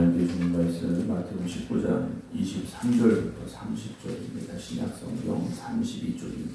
하나님께 주신 말씀 마태복음 19장 23절부터 30절입니다. 신약성경 32쪽입니다.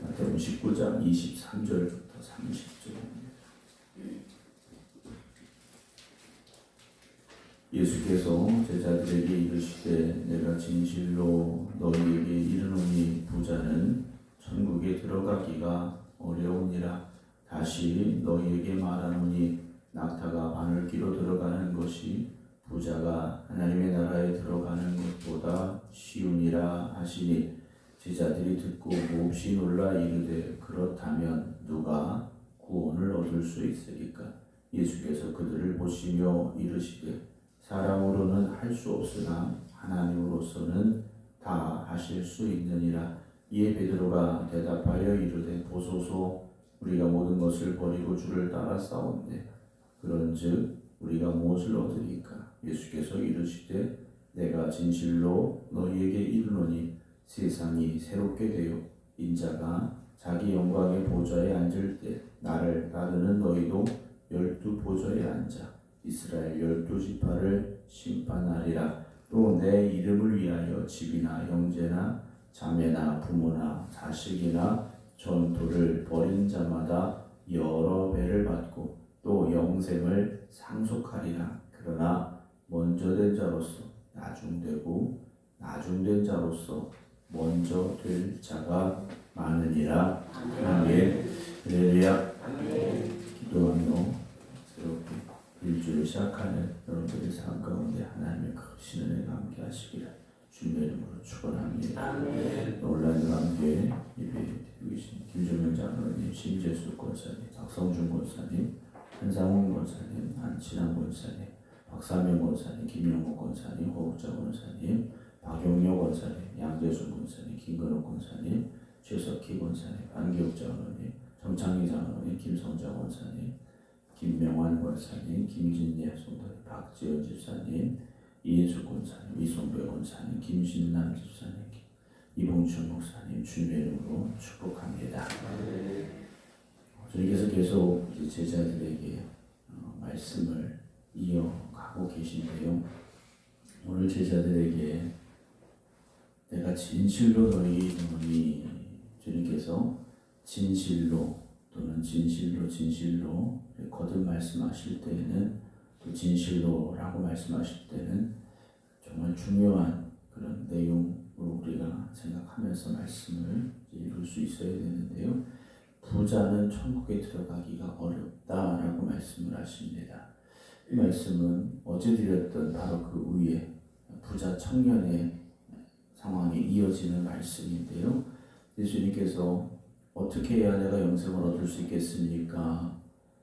마태복음 19장 23절부터 30절입니다. 예수께서 제자들에게 이르시되 내가 진실로 너희에게 이르노니 부자는 천국에 들어가기가 어려우니라. 다시 너희에게 말하노니 낙타가 바늘기로 들어가는 것이 부자가 하나님의 나라에 들어가는 것보다 쉬우니라 하시니 제자들이 듣고 몹시 놀라 이르되 그렇다면 누가 구원을 얻을 수 있으리까? 예수께서 그들을 보시며 이르시되 사람으로는 할 수 없으나 하나님으로서는 다 하실 수 있느니라. 이에 베드로가 대답하여 이르되 보소서 우리가 모든 것을 버리고 주를 따라 싸웠네. 그런즉 우리가 무엇을 얻으리까? 예수께서 이르시되 내가 진실로 너희에게 이르노니 세상이 새롭게 되어 인자가 자기 영광의 보좌에 앉을 때 나를 따르는 너희도 12 보좌에 앉아 이스라엘 12지파를 심판하리라. 또 내 이름을 위하여 집이나 형제나 자매나 부모나 자식이나 전토를 벌인 자마다 여러 배를 받고 또 영생을 상속하리라. 그러나 먼저 된 자로서 나중되고 나중된 자로서 먼저 될 자가 많으니라. 아멘. 할렐루야. 기도하며 새롭게 일주를 시작하는 여러분들의 삶 가운데 하나님의 크신 은혜가 함께 하시기를 주님의 이름으로 축원합니다. 온라인 함께 예배드리고 계신 김종명 장로님, 신재수 권사님, 박성준 권사님, 한상훈 권사님, 안친환 권사님, 박사명 권사님, 김영호 권사님, 호국자 권사님, 박용료 권사님, 양재순 권사님, 김건욱 권사님, 최석희 권사님, 안기욱 장로님, 정창희 장로님, 김성자 권사님, 김명환 권사님, 김진예 성도님, 박지원 집사님, 이인숙 권사님, 이송배 권사님, 김신남 집사님, 이봉춘 목사님 주님의 이름으로 축복합니다. 주님께서 계속 제자들에게 말씀을 이어가고 계신데요. 오늘 제자들에게 내가 진실로 너희에게 이르노니 주님께서 진실로 또는 진실로 거듭 말씀하실 때에는 또 진실로라고 말씀하실 때는 정말 중요한 그런 내용으로 우리가 생각하면서 말씀을 읽을 수 있어야 되는데요. 부자는 천국에 들어가기가 어렵다라고 말씀을 하십니다. 이 말씀은 어제 드렸던 바로 그 위에 부자 청년의 상황이 이어지는 말씀인데요. 예수님께서 어떻게 해야 내가 영생을 얻을 수 있겠습니까?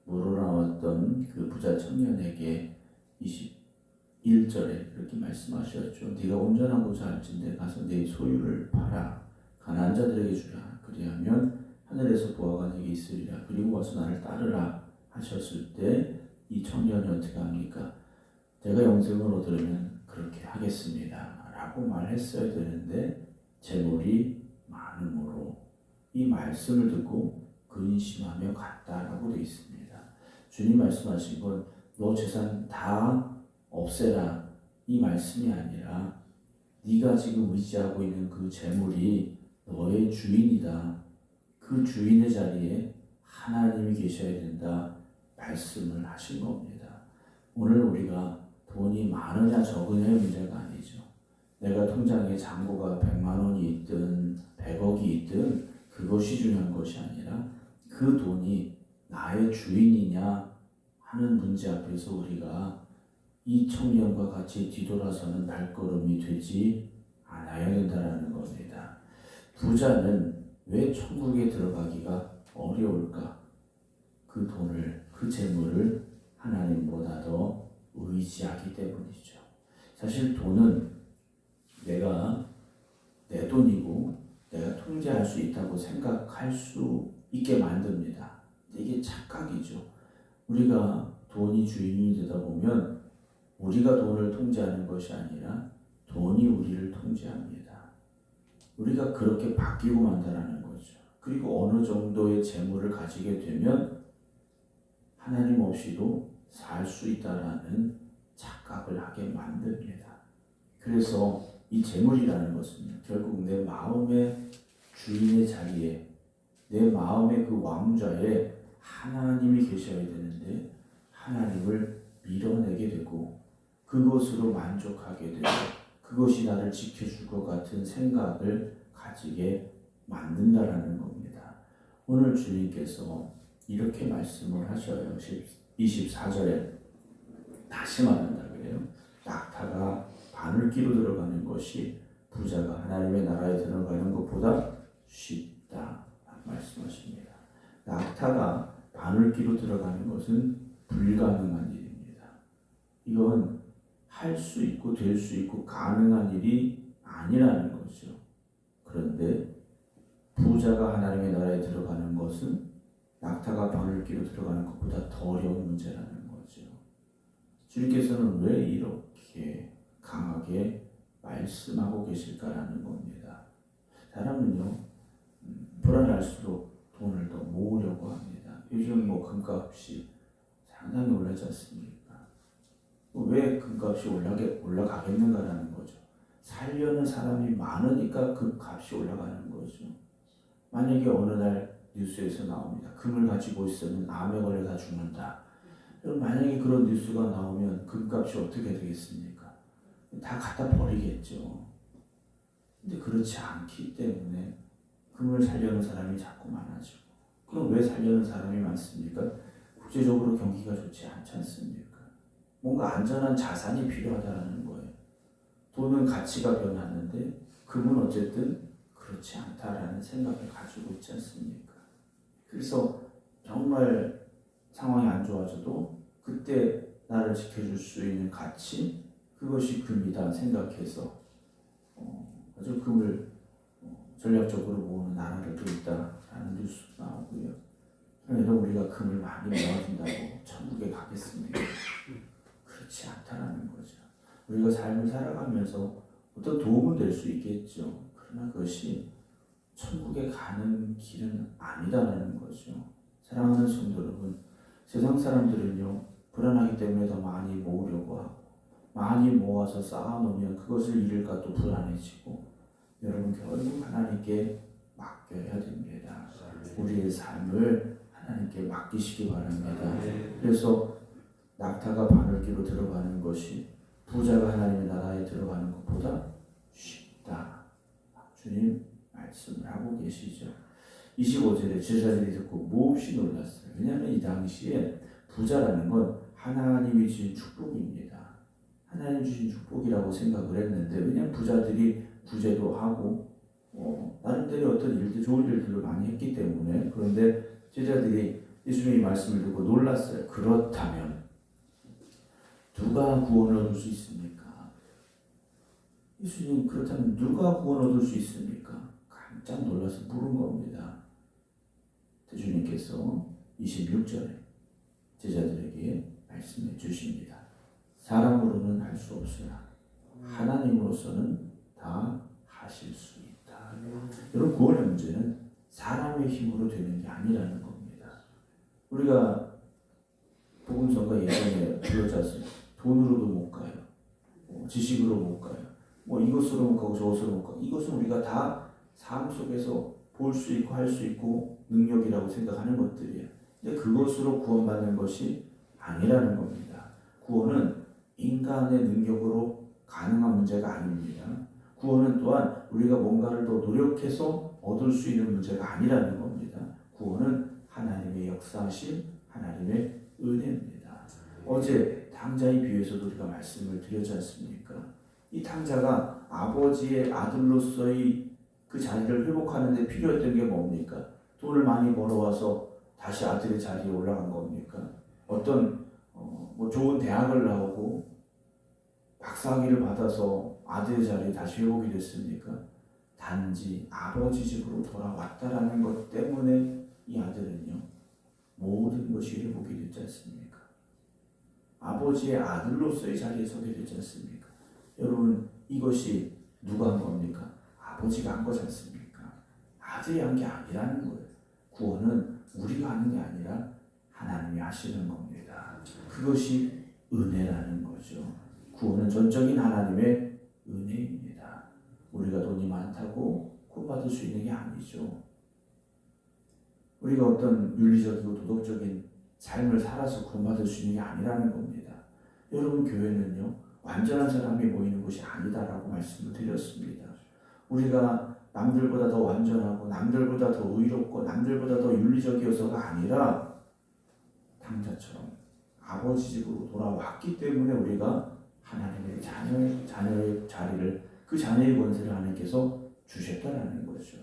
물어나왔던 그 부자 청년에게 21절에 이렇게 말씀하셨죠. 네가 온전하고자 할진대 가서 네 소유를 팔아 가난한 자들에게 주라. 그리하면 하늘에서 보화가 네게 있으리라. 그리고 와서 나를 따르라 하셨을 때 이 청년이 어떻게 합니까? 내가 영생을 얻으려면 그렇게 하겠습니다 라고 말했어야 되는데 재물이 많음으로 이 말씀을 듣고 근심하며 갔다라고 되어 있습니다. 주님 말씀하신 건 너 재산 다 없애라 이 말씀이 아니라 네가 지금 의지하고 있는 그 재물이 너의 주인이다. 그 주인의 자리에 하나님이 계셔야 된다 말씀을 하신 겁니다. 오늘 우리가 돈이 많으냐 적으냐의 문제가 아니죠. 내가 통장에 잔고가 100만 원이 있든 100억이 있든 그것이 중요한 것이 아니라 그 돈이 나의 주인이냐 하는 문제 앞에서 우리가 이 청년과 같이 뒤돌아서는 발걸음이 되지 않아야 된다는 겁니다. 부자는 왜 천국에 들어가기가 어려울까? 그 돈을, 그 재물을 하나님보다 더 의지하기 때문이죠. 사실 돈은 내가 내 돈이고 내가 통제할 수 있다고 생각할 수 있게 만듭니다. 이게 착각이죠. 우리가 돈이 주인이 되다 보면 우리가 돈을 통제하는 것이 아니라 돈이 우리를 통제합니다. 우리가 그렇게 바뀌고 만다라는 거죠. 그리고 어느 정도의 재물을 가지게 되면 하나님 없이도 살 수 있다라는 착각을 하게 만듭니다. 그래서 이 재물이라는 것은 결국 내 마음의 주인의 자리에, 내 마음의 그 왕좌에 하나님이 계셔야 되는데 하나님을 밀어내게 되고 그것으로 만족하게 되고 그것이 나를 지켜줄 것 같은 생각을 가지게 만든다라는 겁니다. 오늘 주님께서 이렇게 말씀을 하셔요. 24절에 다시 말한다 그래요. 낙타가 바늘기로 들어가는 것이 부자가 하나님의 나라에 들어가는 것보다 쉽다 말씀하십니다. 낙타가 바늘기로 들어가는 것은 불가능한 일입니다. 이건 할 수 있고 될 수 있고 가능한 일이 아니라는 거죠. 그런데 부자가 하나님의 나라에 들어가는 것은 낙타가 바늘기로 들어가는 것보다 더 어려운 문제라는 거죠. 주님께서는 왜 이렇게 강하게 말씀하고 계실까라는 겁니다. 사람은요, 불안할수록 돈을 더 모으려고 합니다. 요즘 금값이 상당히 올랐지 않습니까? 왜 금값이 올라가겠는가라는 거죠. 살려는 사람이 많으니까 그 값이 올라가는 거죠. 만약에 어느 날 뉴스에서 나옵니다. 금을 가지고 있으면 암에 걸려다 죽는다. 만약에 그런 뉴스가 나오면 금값이 어떻게 되겠습니까? 다 갖다 버리겠죠. 근데 그렇지 않기 때문에 금을 살려는 사람이 자꾸 많아지고, 그럼 왜 살려는 사람이 많습니까? 국제적으로 경기가 좋지 않지 않습니까? 뭔가 안전한 자산이 필요하다는 거예요. 돈은 가치가 변하는데 금은 어쨌든 그렇지 않다라는 생각을 가지고 있지 않습니까? 그래서 정말 상황이 안 좋아져도 그때 나를 지켜줄 수 있는 가치, 그것이 금이다 생각해서 아주 금을 전략적으로 모으는 나라들도 있다라는 뉴스도 나오고요. 그러니까 우리가 금을 많이 모아준다고 천국에 가겠습니까? 그렇지 않다라는 거죠. 우리가 삶을 살아가면서 어떤 도움은 될 수 있겠죠. 그러나 그것이 천국에 가는 길은 아니다라는 거죠. 사랑하는 성도 여러분, 세상 사람들은요, 불안하기 때문에 더 많이 모으려고 하고, 많이 모아서 쌓아놓으면 그것을 잃을까 또 불안해지고, 여러분 결국 하나님께 맡겨야 됩니다. 우리의 삶을 하나님께 맡기시기 바랍니다. 그래서 낙타가 바늘기로 들어가는 것이 부자가 하나님의 나라에 들어가는 것보다 쉽다. 주님 말씀을 하고 계시죠. 25절에 제자들이 듣고 몹시 놀랐어요. 왜냐하면 이 당시에 부자라는 건 하나님이 주신 축복입니다. 하나님 주신 축복이라고 생각을 했는데, 왜냐하면 부자들이 구제도 하고 나름대로 어떤 일들, 좋은 일들을 많이 했기 때문에. 그런데 제자들이 예수님의 말씀을 듣고 놀랐어요. 그렇다면 누가 구원을 얻을 수 있습니까? 예수님, 그렇다면 누가 구원 얻을 수 있습니까? 깜짝 놀라서 물은 겁니다. 주님께서 26절에 제자들에게 말씀해 주십니다. 사람으로는 할 수 없으나 하나님으로서는 다 하실 수 있다. 여러분, 구원의 문제는 사람의 힘으로 되는 게 아니라는 겁니다. 우리가 복음성가 예전에 불렀지, 돈으로도 못 가요. 지식으로 못 가요. 이것으로 못 가고 저것으로 못 가고. 이것은 우리가 다 삶 속에서 볼 수 있고 할 수 있고 능력이라고 생각하는 것들이에요. 근데 그것으로 구원받는 것이 아니라는 겁니다. 구원은 인간의 능력으로 가능한 문제가 아닙니다. 구원은 또한 우리가 뭔가를 더 노력해서 얻을 수 있는 문제가 아니라는 겁니다. 구원은 하나님의 역사하심, 하나님의 은혜입니다. 어제 탕자의 비유에서도 우리가 말씀을 드렸지 않습니까? 이 탕자가 아버지의 아들로서의 그 자리를 회복하는 데 필요했던 게 뭡니까? 돈을 많이 벌어와서 다시 아들의 자리에 올라간 겁니까? 어떤 좋은 대학을 나오고 박사학위를 받아서 아들의 자리에 다시 회복이 됐습니까? 단지 아버지 집으로 돌아왔다라는 것 때문에 이 아들은요, 모든 것이 회복이 됐지 않습니까? 아버지의 아들로서의 자리에 서게 되지 않습니까? 여러분, 이것이 누가 한 겁니까? 아버지가 한 거지 않습니까? 아들이 한 게 아니라는 거예요. 구원은 우리가 하는 게 아니라 하나님이 하시는 겁니다. 그것이 은혜라는 거죠. 구원은 전적인 하나님의 은혜입니다. 우리가 돈이 많다고 구원받을 수 있는 게 아니죠. 우리가 어떤 윤리적이고 도덕적인 삶을 살아서 구원받을 수 있는 게 아니라는 겁니다. 여러분, 교회는요, 완전한 사람이 모이는 곳이 아니다라고 말씀을 드렸습니다. 우리가 남들보다 더 완전하고 남들보다 더 의롭고 남들보다 더 윤리적이어서가 아니라 당자처럼 아버지 집으로 돌아왔기 때문에 우리가 하나님의 자녀의 자리를, 그 자녀의 권세를 하나님께서 주셨다라는 거죠.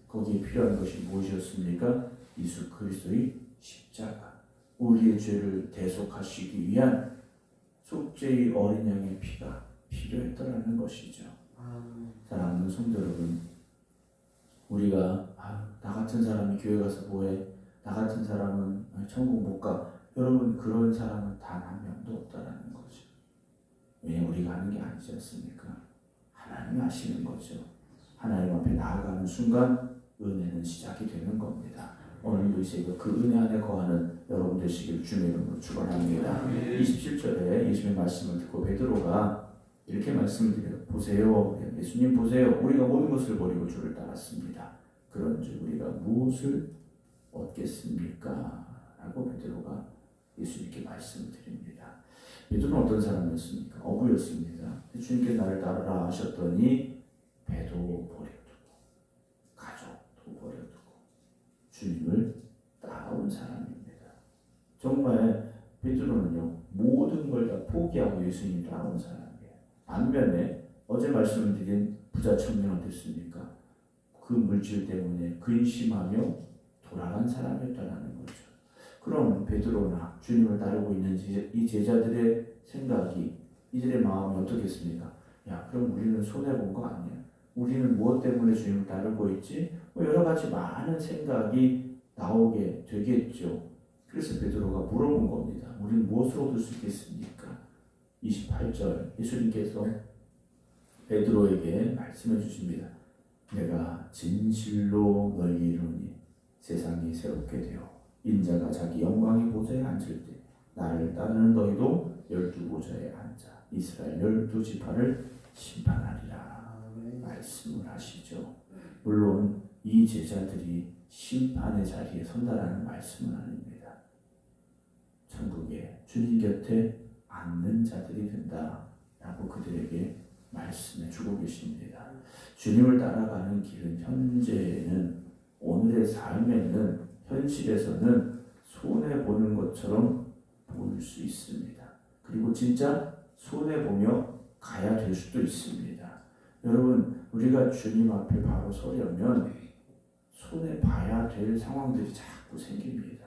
거기에 필요한 것이 무엇이었습니까? 예수 그리스도의 십자가, 우리의 죄를 대속하시기 위한 속죄의 어린 양의 피가 필요했더라는 것이죠. 사랑하는 성도 여러분, 우리가 나 같은 사람이 교회 가서 뭐해? 나 같은 사람은 천국 못 가. 여러분, 그런 사람은 단 한 명도 없다라는 거죠. 왜냐하면 우리가 하는 게 아니지 않습니까? 하나님이 하시는 거죠. 하나님 앞에 나아가는 순간 은혜는 시작이 되는 겁니다. 오늘도 이 새벽 그 은혜 안에 거하는 여러분 되시길 주님의 이름으로 축원합니다. 27절에 예수님의 말씀을 듣고 베드로가 이렇게 말씀을 드려요. 보세요, 예수님 보세요. 우리가 모든 것을 버리고 주를 따랐습니다. 그런즉 우리가 무엇을 얻겠습니까? 라고 베드로가 예수님께 말씀을 드립니다. 베드로는 어떤 사람이었습니까? 어부였습니다. 주님께 나를 따르라 하셨더니 배도 버려두고 가족도 버려두고 주님을 따라온 사람입니다. 정말 베드로는요, 모든 걸 다 포기하고 예수님 따라온 사람이에요. 반면에 어제 말씀드린 부자 청년은 어땠습니까? 그 물질 때문에 근심하며 돌아간 사람이었다는 거죠. 그럼 베드로나 주님을 따르고 있는 이 제자들의 생각이, 이들의 마음이 어떻겠습니까? 야, 그럼 우리는 손해본 거 아니야? 우리는 무엇 때문에 주님을 따르고 있지? 여러 가지 많은 생각이 나오게 되겠죠. 그래서 베드로가 물어본 겁니다. 우리는 무엇을 얻을 수 있겠습니까? 28절 예수님께서 베드로에게 말씀해 주십니다. 내가 진실로 너에게 이르노니 세상이 새롭게 되어 인자가 자기 영광의 보좌에 앉을 때 나를 따르는 너희도 12보좌에 앉아 이스라엘 12지파를 심판하리라 말씀을 하시죠. 물론 이 제자들이 심판의 자리에 선다라는 말씀은 아닙니다. 천국에 주님 곁에 앉는 자들이 된다라고 그들에게 말씀해 주고 계십니다. 주님을 따라가는 길은 현재는, 오늘의 삶에는, 현실에서는 손해보는 것처럼 보일 수 있습니다. 그리고 진짜 손해보며 가야 될 수도 있습니다. 여러분, 우리가 주님 앞에 바로 서려면 손해봐야 될 상황들이 자꾸 생깁니다.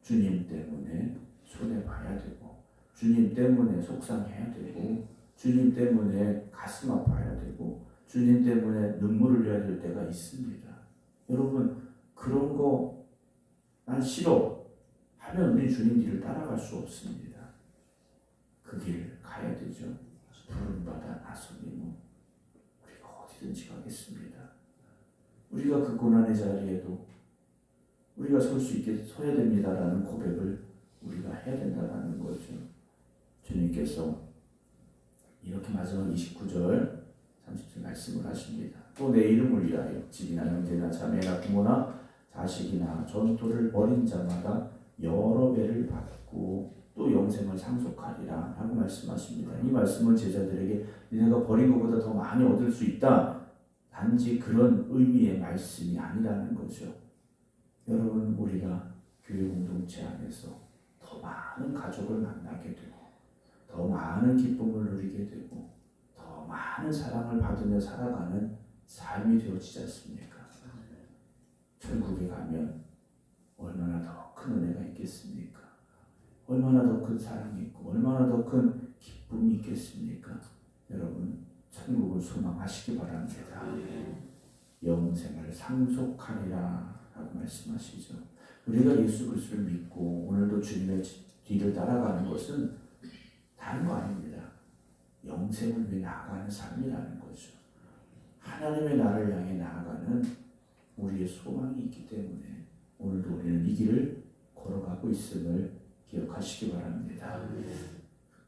주님 때문에 손해봐야 되고, 주님 때문에 속상해야 되고, 주님 때문에 가슴 아파야 되고, 주님 때문에 눈물을 흘려야 될 때가 있습니다. 여러분, 그런 거 난 싫어 하면 우리 주님 길을 따라갈 수 없습니다. 그 길 가야 되죠. 부름받아 나서면 우리가 어디든지 가겠습니다. 우리가 그 고난의 자리에도 우리가 설 수 있게 서야 됩니다라는 고백을 우리가 해야 된다는 거죠. 주님께서 이렇게 마지막 29절 30절 말씀을 하십니다. 또 내 이름을 위하여 집이나 형제나 자매나 부모나 자식이나 전토를 벌인 자마다 여러 배를 받고 또 영생을 상속하리라 라고 말씀하십니다. 이 말씀은 제자들에게 너네가 버린 것보다 더 많이 얻을 수 있다, 단지 그런 의미의 말씀이 아니라는 거죠. 여러분, 우리가 교회 공동체 안에서 더 많은 가족을 만나게 되고 더 많은 기쁨을 누리게 되고 더 많은 사랑을 받으며 살아가는 삶이 되어지지 않습니까? 천국에 가면 얼마나 더 큰 은혜가 있겠습니까? 얼마나 더 큰 사랑이 있고 얼마나 더 큰 기쁨이 있겠습니까? 여러분, 천국을 소망하시기 바랍니다. 영생을 상속하리라 라고 말씀하시죠. 우리가 예수 그리스도를 믿고 오늘도 주님의 뒤를 따라가는 것은 다른 거 아닙니다. 영생을 위해 나아가는 삶이라는 거죠. 하나님의 나라를 향해 나아가는 우리의 소망이 있기 때문에 오늘도 우리는 이 길을 걸어가고 있음을 기억하시기 바랍니다.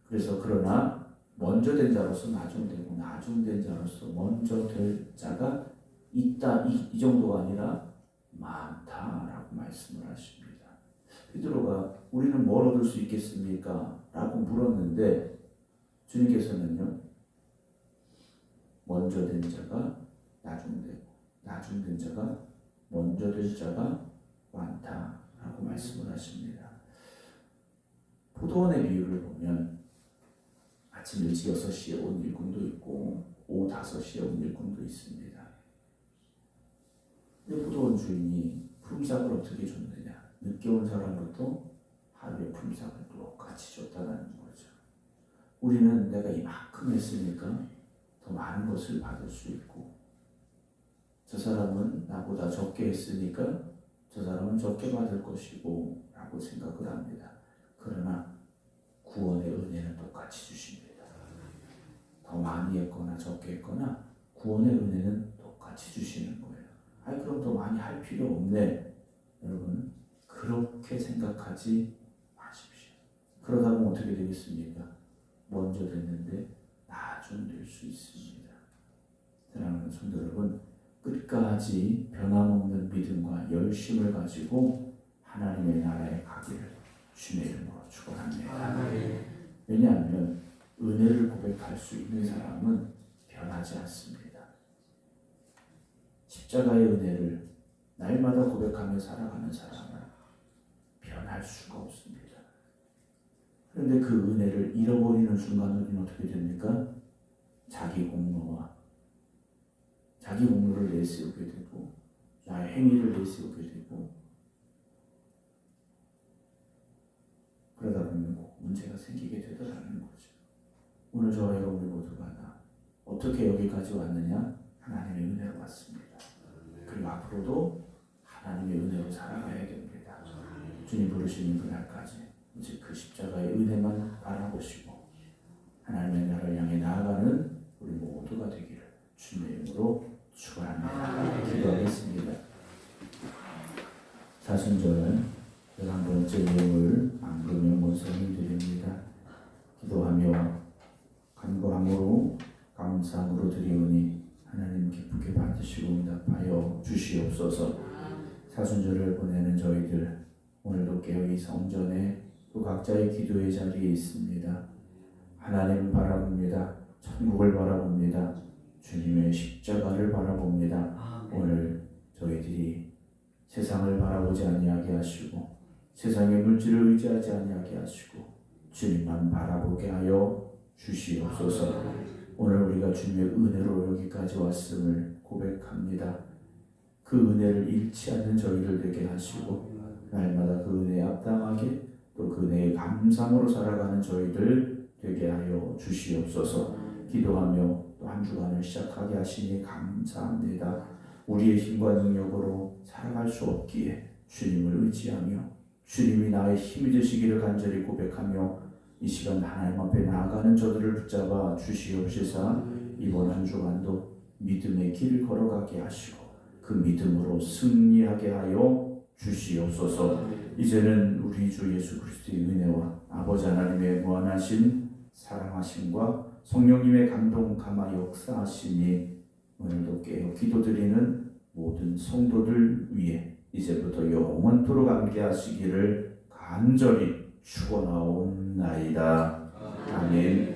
그래서 그러나 먼저 된 자로서 나중되고 나중된 자로서 먼저 될 자가 있다, 이 정도가 아니라 많다라고 말씀을 하십니다. 베드로가 우리는 뭘 얻을 수 있겠습니까? 라고 물었는데 주님께서는요, 먼저 된 자가 나중되고 나중된 자가 먼저 될 자가 많다라고 말씀을 하십니다. 포도원의 비유를 보면 아침 일찍 6시에 온 일꾼도 있고 오후 5시에 온 일꾼도 있습니다. 근데 포도원 주인이 품삯을 어떻게 줬느냐? 늦게 온 사람부터 하루에 품삯을 똑같이 줬다는 거죠. 우리는 내가 이만큼 했으니까 더 많은 것을 받을 수 있고, 저 사람은 나보다 적게 했으니까 저 사람은 적게 받을 것이고 라고 생각을 합니다. 그러나 구원의 은혜는 똑같이 주십니다. 더 많이 했거나 적게 했거나 구원의 은혜는 똑같이 주시는 거예요. 아니 그럼 더 많이 할 필요 없네. 여러분 그렇게 생각하지 마십시오. 그러다 보면 어떻게 되겠습니까? 먼저 됐는데 나중 될 수 있습니다. 사랑하는 성도 여러분, 끝까지 변함없는 믿음과 열심을 가지고 하나님의 나라에 가기를 주님의 이름으로 축원합니다. 왜냐하면 은혜를 고백할 수 있는 사람은 변하지 않습니다. 십자가의 은혜를 날마다 고백하며 살아가는 사람은 변할 수가 없습니다. 그런데 그 은혜를 잃어버리는 순간 우리는 어떻게 됩니까? 자기 공로를 내세우게 되고 나의 행위를 내세우게 되고, 그러다 보면 꼭 문제가 생기게 되더라는 거죠. 오늘 저와 여러분 모두가 다 어떻게 여기까지 왔느냐? 하나님의 은혜로 왔습니다. 그리고 앞으로도 하나님의 은혜로 살아가야 됩니다. 주님 부르시는 그날까지 이제 그 십자가의 은혜만 바라보시고 하나님의 나라를 향해 나아가는 우리 모두가 되기를 주님의 이름으로 축원합니다. 기도하겠습니다. 사순절 11번째 예물 안금의 본성을 드립니다. 기도하며 간구함으로 감사함으로 드리오니 하나님 기쁘게 받으시고 응답하여 주시옵소서. 사순절을 보내는 저희들 오늘도 깨어 이 성전에 또 각자의 기도의 자리에 있습니다. 하나님을 바라봅니다. 천국을 바라봅니다. 주님의 십자가를 바라봅니다. 오늘 저희들이 세상을 바라보지 아니하게 하시고 세상의 물질을 의지하지 아니하게 하시고 주님만 바라보게 하여 주시옵소서. 오늘 우리가 주님의 은혜로 여기까지 왔음을 고백합니다. 그 은혜를 잃지 않는 저희를 되게 하시고 날마다 그 은혜에 합당하게 또 그 은혜에 감사함으로 살아가는 저희들 되게 하여 주시옵소서. 기도하며 또 한 주간을 시작하게 하시니 감사합니다. 우리의 힘과 능력으로 살아갈 수 없기에 주님을 의지하며 주님이 나의 힘이 되시기를 간절히 고백하며 이 시간 하나님 앞에 나아가는 저들을 붙잡아 주시옵시사 이번 한 주간도 믿음의 길을 걸어가게 하시고 그 믿음으로 승리하게 하여 주시옵소서. 이제는 우리 주 예수 그리스도의 은혜와 아버지 하나님의 무한하신 사랑하심과 성령님의 감동 감화 역사하심이 오늘도 깨어 기도드리는 모든 성도들 위해 이제부터 영원토록 함께 하시기를 간절히 축원하옵나이다. 아멘.